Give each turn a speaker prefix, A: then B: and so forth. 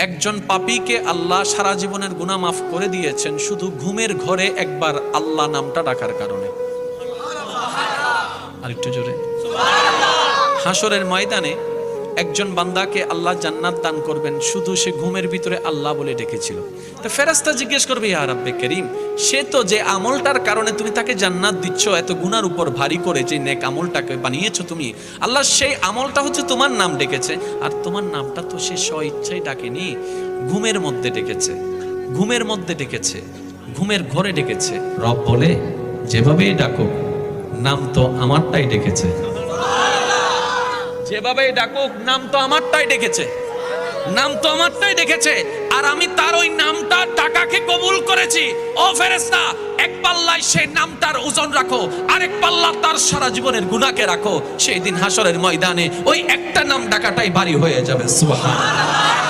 A: একজন পাপীকে আল্লাহ সারা জীবনের গুনাহ মাফ করে দিয়েছেন শুধু ঘুমের ঘরে একবার আল্লাহ নামটা ডাকার কারণে। আরেকটু জোরে। হাসরের ময়দানে একজন বান্দাকে আল্লাহ জান্নাত দান করবেন শুধু সে ঘুমের ভিতরে আল্লাহ বলে ডেকেছিল। তো ফেরেশতা জিজ্ঞেস করবে, ইয়া রাব্বে করিম, সে তো যে আমলটার কারণে তুমি তাকে জান্নাত দিচ্ছ, এত গুনার উপর ভারী করে যে নেক আমলটাকে বানিয়েছো তুমি, আল্লাহ সেই আমলটা হচ্ছে তোমার নাম ডেকেছে, আর তোমার নামটা তো সে স্ব ইচ্ছায় ডাকেনি, ঘুমের মধ্যে ডেকেছে, ঘুমের মধ্যে ডেকেছে, ঘুমের ঘরে ডেকেছে। রব বলে, যেভাবেই ডাকো নাম তো আমারটাই ডেকেছে, যেভাবে ডাকুক নাম তো আমারটাই ডেকেছে, নাম তো আমারটাই ডেকেছে, আর আমি তার ওই নামটা টাকাকে কবুল করেছি। ও ফেরেশতা, এক পাল্লায় সেই নামটার ওজন রাখো, আরেক পাল্লা তার সারা জীবনের গুনাহকে রাখো। সেই দিন হাসরের ময়দানে ওই একটা নাম ডাকাটাই ভারী হয়ে যাবে। সুবহানাল্লাহ।